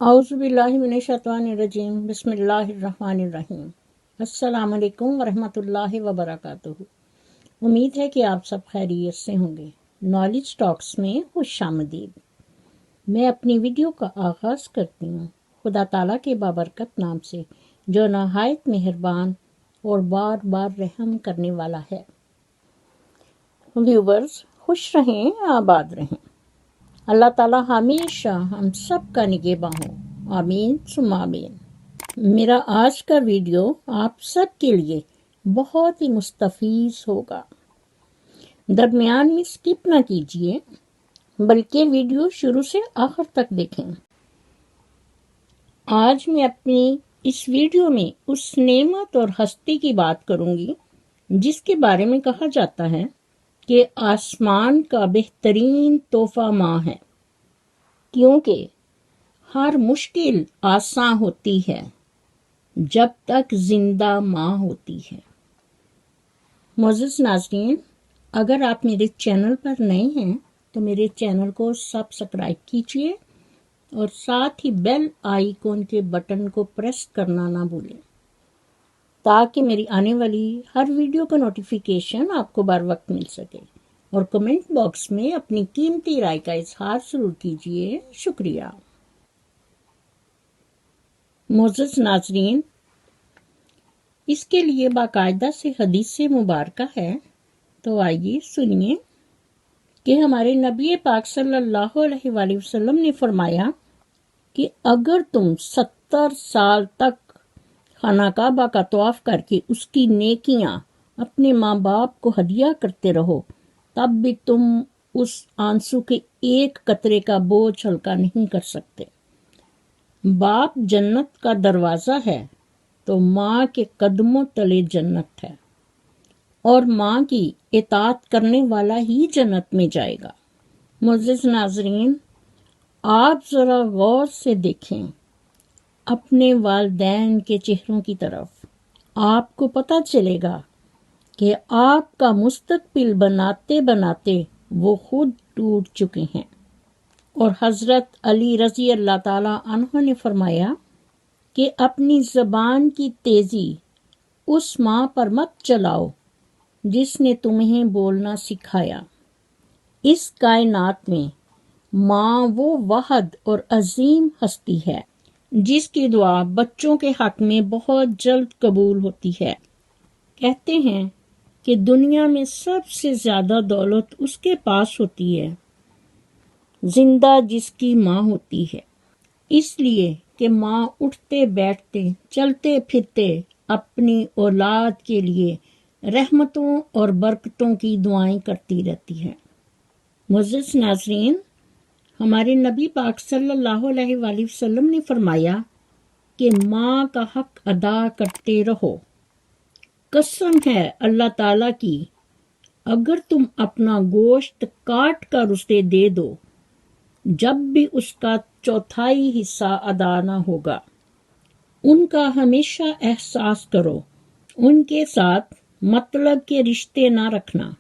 اعوذ باللہ من الشیطان الرجیم، بسم اللہ الرحمن الرحیم۔ السلام علیکم ورحمۃ اللہ وبرکاتہ۔ امید ہے کہ آپ سب خیریت سے ہوں گے۔ نالج ٹاکس میں خوش آمدید۔ میں اپنی ویڈیو کا آغاز کرتی ہوں خدا تعالیٰ کے بابرکت نام سے، جو نہایت مہربان اور بار بار رحم کرنے والا ہے۔ ویورز خوش رہیں، آباد رہیں۔ اللہ تعالیٰ ہمیشہ ہم سب کا نگہباں ہو، آمین ثم آمین۔ میرا آج کا ویڈیو آپ سب کے لیے بہت ہی مستفیض ہوگا۔ درمیان میں سکپ نہ کیجیے، بلکہ ویڈیو شروع سے آخر تک دیکھیں۔ آج میں اپنی اس ویڈیو میں اس نعمت اور ہستی کی بات کروں گی جس کے بارے میں کہا جاتا ہے کہ آسمان کا بہترین تحفہ ماں ہے، کیونکہ ہر مشکل آسان ہوتی ہے جب تک زندہ ماں ہوتی ہے۔ معزز ناظرین، اگر آپ میرے چینل پر نئے ہیں تو میرے چینل کو سبسکرائب کیجیے اور ساتھ ہی بیل آئیکن کے بٹن کو پریس کرنا نہ بھولیں، تاکہ میری آنے والی ہر ویڈیو کا نوٹیفیکیشن آپ کو بر وقت مل سکے۔ اور کمنٹ باکس میں اپنی قیمتی رائے کا اظہار ضرور کیجیے۔ شکریہ۔ معزز ناظرین، اس کے لیے باقاعدہ سے حدیث مبارکہ ہے، تو آئیے سنیے کہ ہمارے نبی پاک صلی اللہ علیہ وآلہ وسلم نے فرمایا کہ اگر تم 70 سال تک خانہ کعبہ کا طواف کر کے اس کی نیکیاں اپنے ماں باپ کو ہدیہ کرتے رہو، تب بھی تم اس آنسو کے ایک قطرے کا بوجھ ہلکا نہیں کر سکتے۔ باپ جنت کا دروازہ ہے تو ماں کے قدموں تلے جنت ہے، اور ماں کی اطاعت کرنے والا ہی جنت میں جائے گا۔ معزز ناظرین، آپ ذرا غور سے دیکھیں اپنے والدین کے چہروں کی طرف، آپ کو پتہ چلے گا کہ آپ کا مستقبل بناتے بناتے وہ خود ٹوٹ چکے ہیں۔ اور حضرت علی رضی اللہ تعالیٰ عنہ نے فرمایا کہ اپنی زبان کی تیزی اس ماں پر مت چلاؤ جس نے تمہیں بولنا سکھایا۔ اس کائنات میں ماں وہ واحد اور عظیم ہستی ہے جس کی دعا بچوں کے حق میں بہت جلد قبول ہوتی ہے۔ کہتے ہیں کہ دنیا میں سب سے زیادہ دولت اس کے پاس ہوتی ہے زندہ جس کی ماں ہوتی ہے، اس لیے کہ ماں اٹھتے بیٹھتے چلتے پھرتے اپنی اولاد کے لیے رحمتوں اور برکتوں کی دعائیں کرتی رہتی ہے۔ معزز ناظرین، ہمارے نبی پاک صلی اللہ علیہ وآلہ وسلم نے فرمایا کہ ماں کا حق ادا کرتے رہو۔ قسم ہے اللہ تعالیٰ کی، اگر تم اپنا گوشت کاٹ کر اسے دے دو جب بھی اس کا چوتھائی حصہ ادا نہ ہوگا، ان کا ہمیشہ احساس کرو، ان کے ساتھ مطلب کے رشتے نہ رکھنا،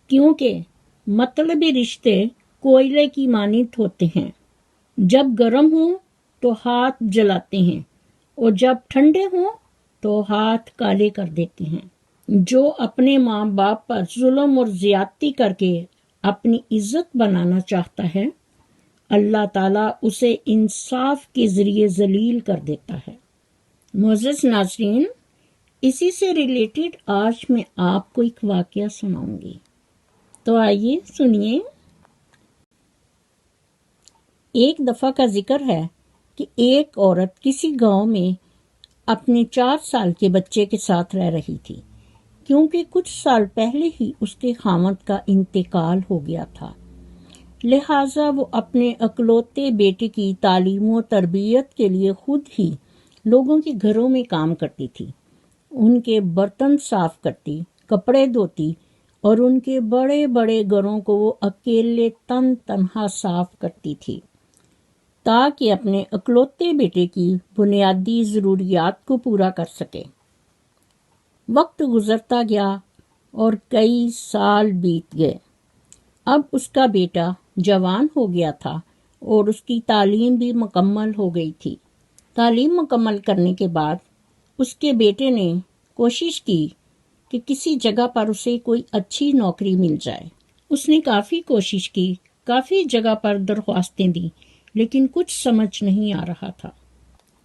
کیونکہ مطلبی رشتے کوئلے کی مانند ہوتے ہیں، جب گرم ہوں تو ہاتھ جلاتے ہیں اور جب ٹھنڈے ہوں تو ہاتھ کالے کر دیتے ہیں۔ جو اپنے ماں باپ پر ظلم اور زیادتی کر کے اپنی عزت بنانا چاہتا ہے، اللہ تعالیٰ اسے انصاف کے ذریعے ذلیل کر دیتا ہے۔ معزز ناظرین، اسی سے ریلیٹڈ آج میں آپ کو ایک واقعہ سناؤں گی، تو آئیے سنیے۔ ایک دفعہ کا ذکر ہے کہ ایک عورت کسی گاؤں میں اپنے 4 سال کے بچے کے ساتھ رہ رہی تھی، کیونکہ کچھ سال پہلے ہی اس کے خاوند کا انتقال ہو گیا تھا، لہٰذا وہ اپنے اکلوتے بیٹے کی تعلیم و تربیت کے لیے خود ہی لوگوں کے گھروں میں کام کرتی تھی، ان کے برتن صاف کرتی، کپڑے دھوتی، اور ان کے بڑے بڑے گھروں کو وہ اکیلے تنہا صاف کرتی تھی تاکہ اپنے اکلوتے بیٹے کی بنیادی ضروریات کو پورا کر سکے۔ وقت گزرتا گیا اور کئی سال بیت گئے۔ اب اس کا بیٹا جوان ہو گیا تھا اور اس کی تعلیم بھی مکمل ہو گئی تھی۔ تعلیم مکمل کرنے کے بعد اس کے بیٹے نے کوشش کی کہ کسی جگہ پر اسے کوئی اچھی نوکری مل جائے۔ اس نے کافی کوشش کی، کافی جگہ پر درخواستیں دیں، لیکن کچھ سمجھ نہیں آ رہا تھا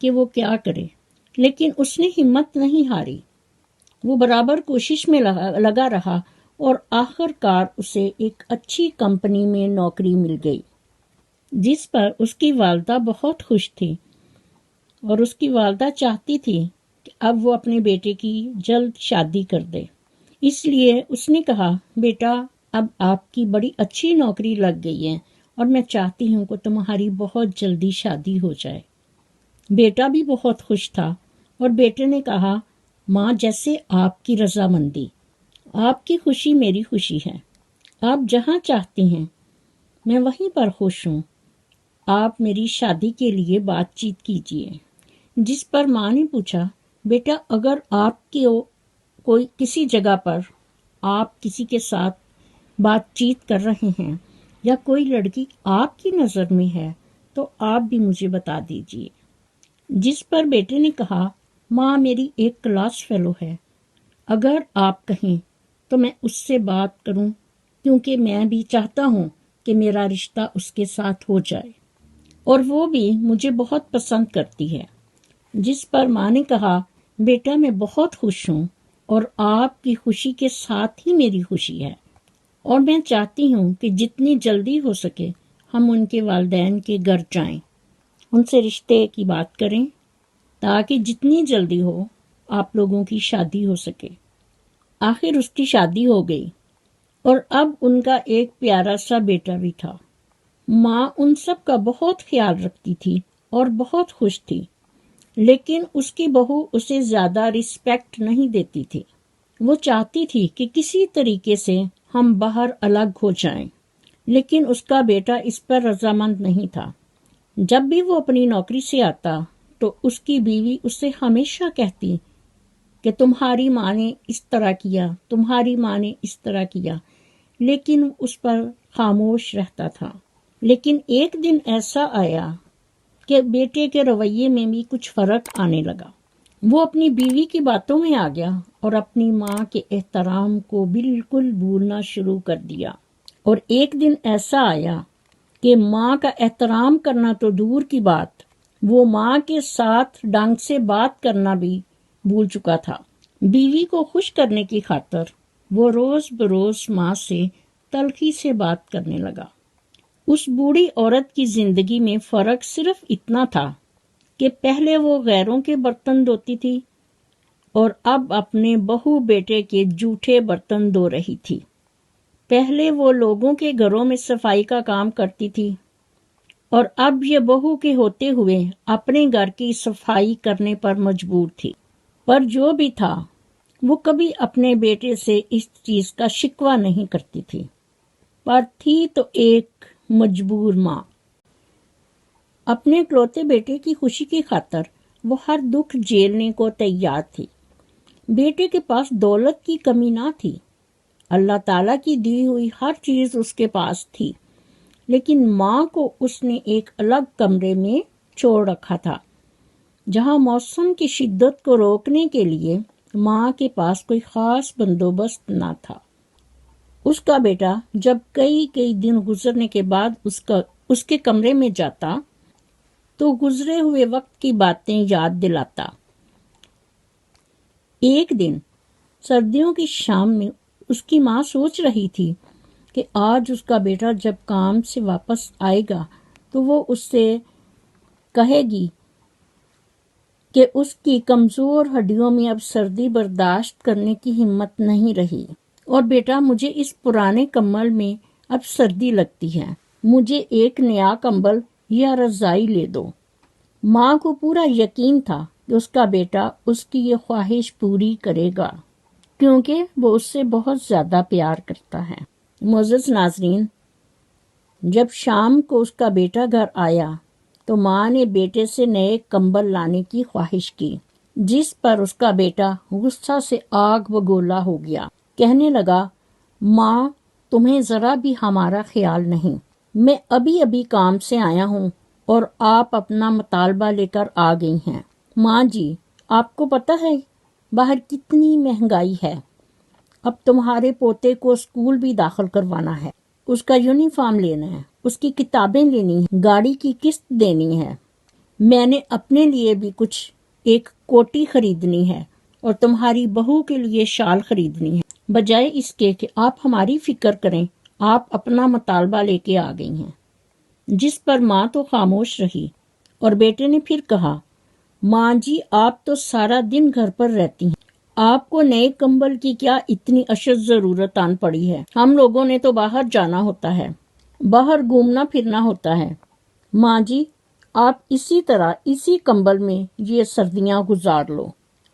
کہ وہ کیا کرے۔ لیکن اس نے ہمت نہیں ہاری، وہ برابر کوشش میں لگا رہا اور آخر کار اسے ایک اچھی کمپنی میں نوکری مل گئی، جس پر اس کی والدہ بہت خوش تھی، اور اس کی والدہ چاہتی تھی کہ اب وہ اپنے بیٹے کی جلد شادی کر دے۔ اس لیے اس نے کہا، بیٹا اب آپ کی بڑی اچھی نوکری لگ گئی ہے اور میں چاہتی ہوں کہ تمہاری بہت جلدی شادی ہو جائے۔ بیٹا بھی بہت خوش تھا اور بیٹے نے کہا، ماں جیسے آپ کی رضامندی، آپ کی خوشی میری خوشی ہے، آپ جہاں چاہتی ہیں میں وہیں پر خوش ہوں، آپ میری شادی کے لیے بات چیت کیجیے۔ جس پر ماں نے پوچھا، بیٹا اگر آپ کی کوئی کسی جگہ پر آپ کسی کے ساتھ بات چیت کر رہے ہیں یا کوئی لڑکی آپ کی نظر میں ہے تو آپ بھی مجھے بتا دیجیے۔ جس پر بیٹے نے کہا، ماں میری ایک کلاس فیلو ہے، اگر آپ کہیں تو میں اس سے بات کروں، کیونکہ میں بھی چاہتا ہوں کہ میرا رشتہ اس کے ساتھ ہو جائے اور وہ بھی مجھے بہت پسند کرتی ہے۔ جس پر ماں نے کہا، بیٹا میں بہت خوش ہوں اور آپ کی خوشی کے ساتھ ہی میری خوشی ہے، اور میں چاہتی ہوں کہ جتنی جلدی ہو سکے ہم ان کے والدین کے گھر جائیں، ان سے رشتے کی بات کریں تاکہ جتنی جلدی ہو آپ لوگوں کی شادی ہو سکے۔ آخر اس کی شادی ہو گئی اور اب ان کا ایک پیارا سا بیٹا بھی تھا۔ ماں ان سب کا بہت خیال رکھتی تھی اور بہت خوش تھی، لیکن اس کی بہو اسے زیادہ رسپیکٹ نہیں دیتی تھی۔ وہ چاہتی تھی کہ کسی طریقے سے ہم باہر الگ ہو جائیں، لیکن اس کا بیٹا اس پر رضامند نہیں تھا۔ جب بھی وہ اپنی نوکری سے آتا تو اس کی بیوی اس سے ہمیشہ کہتی کہ تمہاری ماں نے اس طرح کیا، تمہاری ماں نے اس طرح کیا، لیکن اس پر خاموش رہتا تھا۔ لیکن ایک دن ایسا آیا کہ بیٹے کے رویے میں بھی کچھ فرق آنے لگا۔ وہ اپنی بیوی کی باتوں میں آ گیا اور اپنی ماں کے احترام کو بالکل بھولنا شروع کر دیا۔ اور ایک دن ایسا آیا کہ ماں کا احترام کرنا تو دور کی بات، وہ ماں کے ساتھ ڈھنگ سے بات کرنا بھی بھول چکا تھا۔ بیوی کو خوش کرنے کی خاطر وہ روز بروز ماں سے تلخی سے بات کرنے لگا۔ اس بوڑھی عورت کی زندگی میں فرق صرف اتنا تھا کہ پہلے وہ غیروں کے برتن دھوتی تھی اور اب اپنے بہو بیٹے کے جھوٹے برتن دھو رہی تھی۔ پہلے وہ لوگوں کے گھروں میں صفائی کا کام کرتی تھی اور اب یہ بہو کے ہوتے ہوئے اپنے گھر کی صفائی کرنے پر مجبور تھی۔ پر جو بھی تھا وہ کبھی اپنے بیٹے سے اس چیز کا شکوہ نہیں کرتی تھی، پر تھی تو ایک مجبور ماں۔ اپنے اکلوتے بیٹے کی خوشی کی خاطر وہ ہر دکھ جھیلنے کو تیار تھی۔ بیٹے کے پاس دولت کی کمی نہ تھی، اللہ تعالیٰ کی دی ہوئی ہر چیز اس کے پاس تھی، لیکن ماں کو اس نے ایک الگ کمرے میں چھوڑ رکھا تھا، جہاں موسم کی شدت کو روکنے کے لیے ماں کے پاس کوئی خاص بندوبست نہ تھا۔ اس کا بیٹا جب کئی دن گزرنے کے بعد اس کے کمرے میں جاتا تو گزرے ہوئے وقت کی باتیں یاد دلاتا۔ ایک دن سردیوں کی شام میں اس کی ماں سوچ رہی تھی کہ آج اس کا بیٹا جب کام سے واپس آئے گا تو وہ اس سے کہے گی کہ اس کی کمزور ہڈیوں میں اب سردی برداشت کرنے کی ہمت نہیں رہی، اور بیٹا مجھے اس پرانے کمبل میں اب سردی لگتی ہے، مجھے ایک نیا کمبل یا رضائی لے دو۔ ماں کو پورا یقین تھا کہ اس کا بیٹا اس کی یہ خواہش پوری کرے گا، کیونکہ وہ اس سے بہت زیادہ پیار کرتا ہے۔ معزز ناظرین، جب شام کو اس کا بیٹا گھر آیا تو ماں نے بیٹے سے نئے کمبل لانے کی خواہش کی، جس پر اس کا بیٹا غصہ سے آگ بگولا ہو گیا۔ کہنے لگا، ماں تمہیں ذرا بھی ہمارا خیال نہیں، میں ابھی ابھی کام سے آیا ہوں اور آپ اپنا مطالبہ لے کر آ گئی ہیں۔ ماں جی، آپ کو پتہ ہے باہر کتنی مہنگائی ہے۔ اب تمہارے پوتے کو اسکول بھی داخل کروانا ہے، اس کا یونیفارم لینا ہے، اس کی کتابیں لینی ہیں، گاڑی کی قسط دینی ہے۔ میں نے اپنے لیے بھی کچھ ایک کوٹی خریدنی ہے اور تمہاری بہو کے لیے شال خریدنی ہے۔ بجائے اس کے کہ آپ ہماری فکر کریں، آپ اپنا مطالبہ لے کے آ گئی ہیں۔ جس پر ماں تو خاموش رہی اور بیٹے نے پھر کہا، ماں جی آپ تو سارا دن گھر پر رہتی ہیں، آپ کو نئے کمبل کی کیا اتنی اشد ضرورت آن پڑی ہے؟ ہم لوگوں نے تو باہر جانا ہوتا ہے، باہر گھومنا پھرنا ہوتا ہے۔ ماں جی آپ اسی طرح اسی کمبل میں یہ سردیاں گزار لو،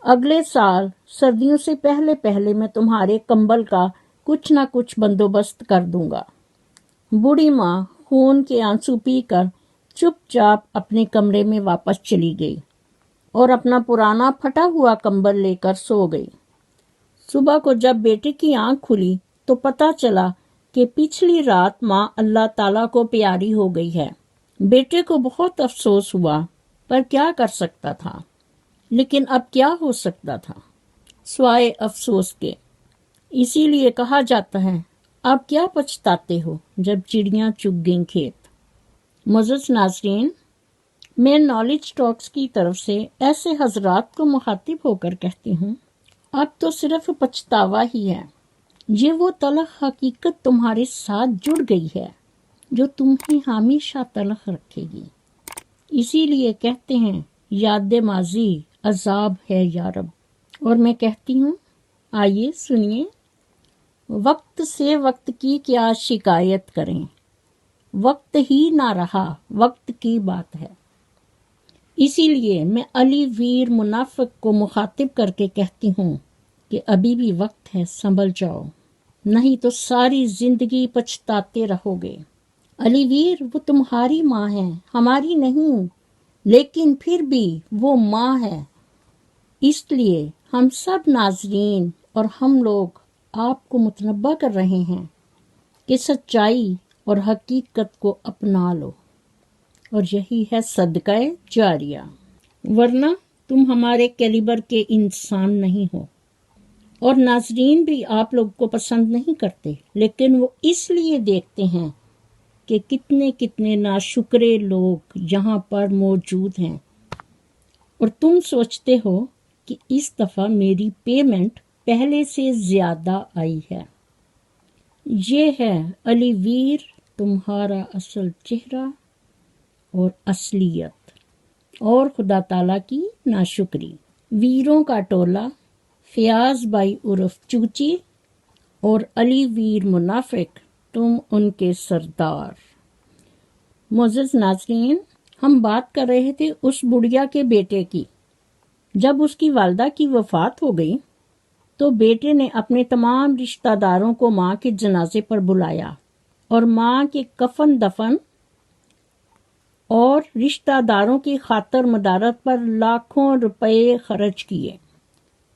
اگلے سال سردیوں سے پہلے پہلے میں تمہارے کمبل کا کچھ نہ کچھ بندوبست کر دوں گا۔ بوڑھی ماں خون کے آنسو پی کر چپ چاپ اپنے کمرے میں واپس چلی گئی اور اپنا پرانا پھٹا ہوا کمبل لے کر سو گئی۔ صبح کو جب بیٹے کی آنکھ کھلی تو پتہ چلا کہ پچھلی رات ماں اللہ تعالیٰ کو پیاری ہو گئی ہے۔ بیٹے کو بہت افسوس ہوا، پر کیا کر سکتا تھا؟ لیکن اب کیا ہو سکتا تھا سوائے افسوس کے؟ اسی لیے کہا جاتا ہے، آپ کیا پچھتاتے ہو جب چڑیاں چگ گئیں کھیت۔ معزز ناظرین، میں نالج ٹاکس کی طرف سے ایسے حضرات کو مخاطب ہو کر کہتی ہوں، اب تو صرف پچھتاوا ہی ہے۔ یہ وہ تلخ حقیقت تمہارے ساتھ جڑ گئی ہے جو تمہیں ہمیشہ تلخ رکھے گی۔ اسی لیے کہتے ہیں یاد ماضی عذاب ہے یا رب، اور میں کہتی ہوں آئیے سنیے، وقت سے وقت کی کیا شکایت کریں، وقت ہی نہ رہا، وقت کی بات ہے۔ اسی لیے میں علی ویر منافق کو مخاطب کر کے کہتی ہوں کہ ابھی بھی وقت ہے، سنبھل جاؤ، نہیں تو ساری زندگی پچھتاتے رہو گے۔ علی ویر وہ تمہاری ماں ہے، ہماری نہیں، لیکن پھر بھی وہ ماں ہے۔ اس لیے ہم سب ناظرین اور ہم لوگ آپ کو متنبہ کر رہے ہیں کہ سچائی اور حقیقت کو اپنا لو، اور یہی ہے صدقہ جاریہ، ورنہ تم ہمارے کیلیبر کے انسان نہیں ہو۔ اور ناظرین بھی آپ لوگ کو پسند نہیں کرتے، لیکن وہ اس لیے دیکھتے ہیں کہ کتنے کتنے ناشکرے لوگ یہاں پر موجود ہیں، اور تم سوچتے ہو کہ اس دفعہ میری پیمنٹ پہلے سے زیادہ آئی ہے۔ یہ ہے علی ویر تمہارا اصل چہرہ اور اصلیت، اور خدا تعالیٰ کی ناشکری۔ ویروں کا ٹولہ، فیاض بھائی عرف چوچی اور علی ویر منافق، تم ان کے سردار۔ معزز ناظرین، ہم بات کر رہے تھے اس بڑھیا کے بیٹے کی۔ جب اس کی والدہ کی وفات ہو گئی تو بیٹے نے اپنے تمام رشتہ داروں کو ماں کے جنازے پر بلایا اور ماں کے کفن دفن اور رشتہ داروں کی خاطر مدارت پر لاکھوں روپے خرچ کیے۔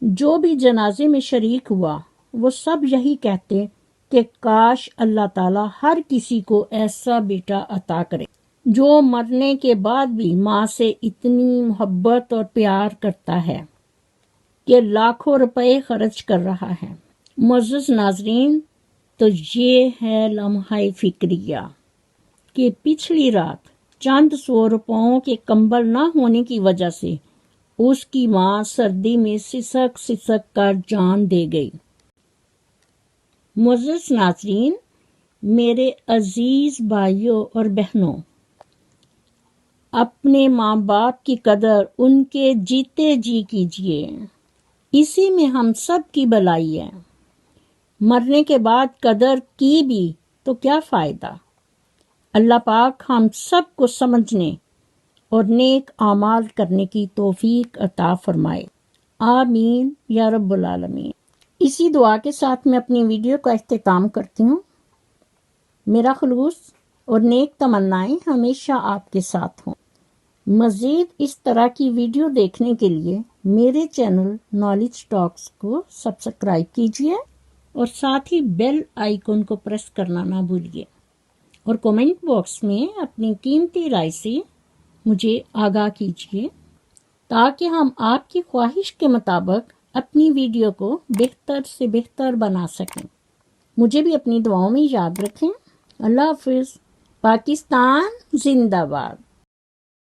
جو بھی جنازے میں شریک ہوا وہ سب یہی کہتے کہ کاش اللہ تعالیٰ ہر کسی کو ایسا بیٹا عطا کرے جو مرنے کے بعد بھی ماں سے اتنی محبت اور پیار کرتا ہے کہ لاکھوں روپے خرچ کر رہا ہے۔ معزز ناظرین، تو یہ ہے لمحہ فکریہ کہ پچھلی رات چند 100 روپوں کے کمبل نہ ہونے کی وجہ سے اس کی ماں سردی میں سسک سسک کر جان دے گئی۔ معزز ناظرین، میرے عزیز بھائیوں اور بہنوں، اپنے ماں باپ کی قدر ان کے جیتے جی کیجیے، اسی میں ہم سب کی بھلائی ہے۔ مرنے کے بعد قدر کی بھی تو کیا فائدہ؟ اللہ پاک ہم سب کو سمجھنے اور نیک اعمال کرنے کی توفیق عطا فرمائے، آمین یا رب العالمین۔ اسی دعا کے ساتھ میں اپنی ویڈیو کا اختتام کرتی ہوں۔ میرا خلوص اور نیک تمنائیں ہمیشہ آپ کے ساتھ ہوں۔ مزید اس طرح کی ویڈیو دیکھنے کے لیے میرے چینل نالج ٹاکس کو سبسکرائب کیجیے اور ساتھ ہی بیل آئیکن کو پریس کرنا نہ بھولیے۔ اور کومنٹ باکس میں اپنی قیمتی رائے سے مجھے آگاہ کیجیے تاکہ ہم آپ کی خواہش کے مطابق اپنی ویڈیو کو بہتر سے بہتر بنا سکیں۔ مجھے بھی اپنی دعاؤں میں یاد رکھیں۔ اللہ حافظ۔ پاکستان زندہ باد۔